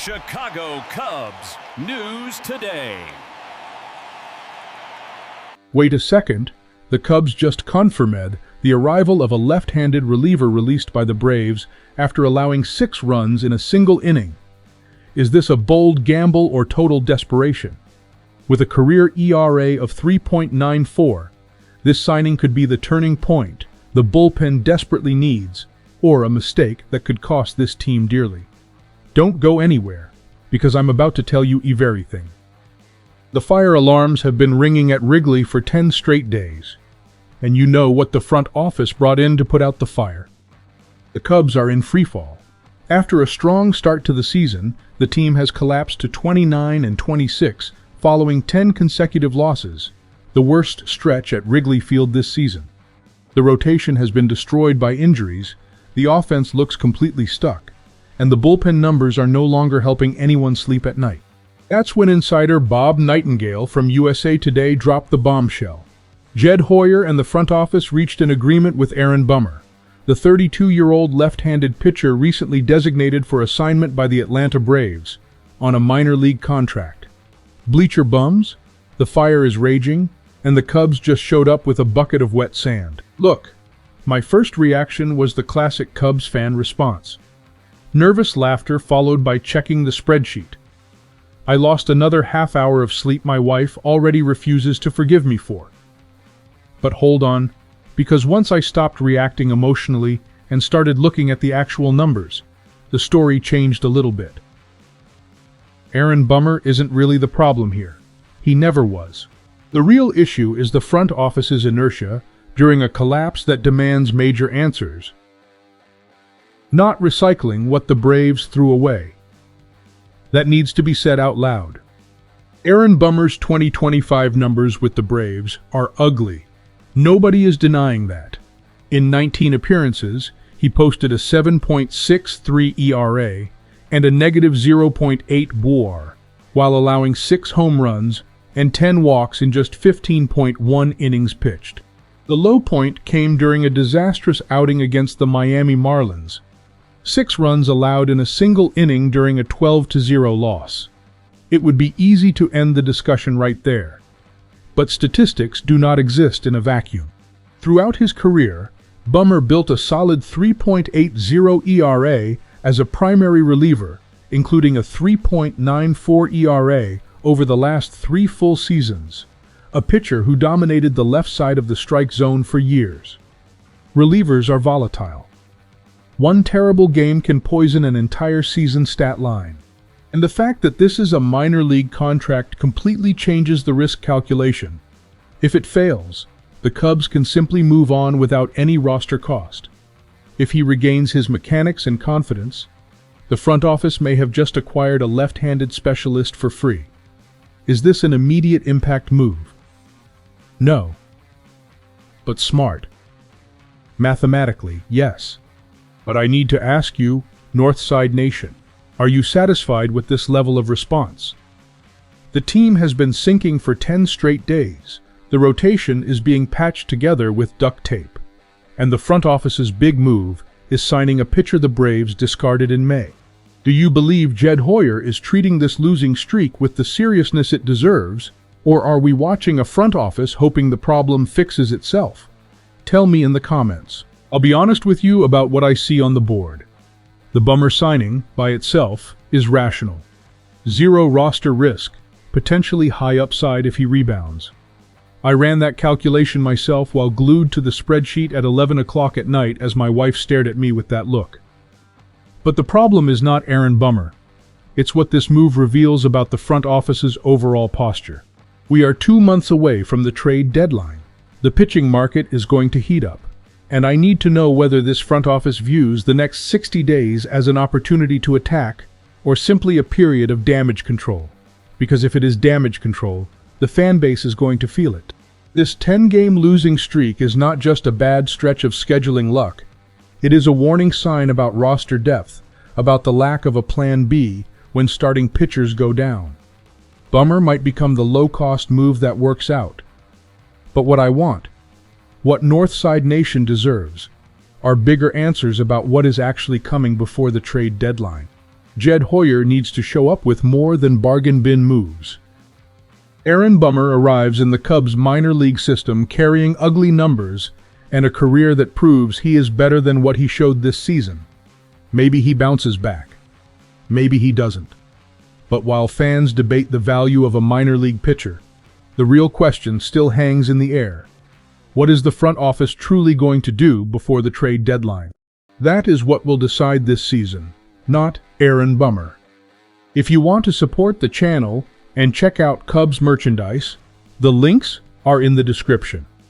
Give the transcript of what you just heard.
Chicago Cubs News Today. Wait a second, the Cubs just confirmed the arrival of a left-handed reliever released by the Braves after allowing 6 runs in a single inning. Is this a bold gamble or total desperation? With a career ERA of 3.94, this signing could be the turning point the bullpen desperately needs, or a mistake that could cost this team dearly. Don't go anywhere, because I'm about to tell you everything. The fire alarms have been ringing at Wrigley for 10 straight days, and you know what the front office brought in to put out the fire. The Cubs are in freefall. After a strong start to the season, the team has collapsed to 29-26 following 10 consecutive losses, the worst stretch at Wrigley Field this season. The rotation has been destroyed by injuries, the offense looks completely stuck, and the bullpen numbers are no longer helping anyone sleep at night. That's when insider Bob Nightingale from USA Today dropped the bombshell. Jed Hoyer and the front office reached an agreement with Aaron Bummer, the 32-year-old left-handed pitcher recently designated for assignment by the Atlanta Braves, on a minor league contract. Bleacher bums? The fire is raging, and the Cubs just showed up with a bucket of wet sand. Look, my first reaction was the classic Cubs fan response. Nervous laughter followed by checking the spreadsheet. I lost another half hour of sleep my wife already refuses to forgive me for. But hold on, because once I stopped reacting emotionally and started looking at the actual numbers, the story changed a little bit. Aaron Bummer isn't really the problem here. He never was. The real issue is the front office's inertia during a collapse that demands major answers. Not recycling what the Braves threw away. That needs to be said out loud. Aaron Bummer's 2025 numbers with the Braves are ugly. Nobody is denying that. In 19 appearances, he posted a 7.63 ERA and a negative 0.8 WAR, while allowing 6 home runs and 10 walks in just 15.1 innings pitched. The low point came during a disastrous outing against the Miami Marlins. 6 runs allowed in a single inning during a 12-0 loss. It would be easy to end the discussion right there. But statistics do not exist in a vacuum. Throughout his career, Bummer built a solid 3.80 ERA as a primary reliever, including a 3.94 ERA over the last 3 full seasons, a pitcher who dominated the left side of the strike zone for years. Relievers are volatile. One terrible game can poison an entire season stat line. And the fact that this is a minor league contract completely changes the risk calculation. If it fails, the Cubs can simply move on without any roster cost. If he regains his mechanics and confidence, the front office may have just acquired a left-handed specialist for free. Is this an immediate impact move? No. But smart. Mathematically, yes. But I need to ask you, Northside Nation, are you satisfied with this level of response? The team has been sinking for 10 straight days. The rotation is being patched together with duct tape. And the front office's big move is signing a pitcher the Braves discarded in May. Do you believe Jed Hoyer is treating this losing streak with the seriousness it deserves, or are we watching a front office hoping the problem fixes itself? Tell me in the comments. I'll be honest with you about what I see on the board. The Bummer signing, by itself, is rational. 0 roster risk, potentially high upside if he rebounds. I ran that calculation myself while glued to the spreadsheet at 11 o'clock at night as my wife stared at me with that look. But the problem is not Aaron Bummer. It's what this move reveals about the front office's overall posture. We are 2 months away from the trade deadline. The pitching market is going to heat up. And I need to know whether this front office views the next 60 days as an opportunity to attack or simply a period of damage control. Because if it is damage control, the fan base is going to feel it. This 10-game losing streak is not just a bad stretch of scheduling luck. It is a warning sign about roster depth, about the lack of a plan B when starting pitchers go down. Bummer might become the low-cost move that works out. But what I want, what Northside Nation deserves, are bigger answers about what is actually coming before the trade deadline. Jed Hoyer needs to show up with more than bargain bin moves. Aaron Bummer arrives in the Cubs minor league system carrying ugly numbers and a career that proves he is better than what he showed this season. Maybe he bounces back. Maybe he doesn't. But while fans debate the value of a minor league pitcher, the real question still hangs in the air. What is the front office truly going to do before the trade deadline? That is what will decide this season, not Aaron Bummer. If you want to support the channel and check out Cubs merchandise, the links are in the description.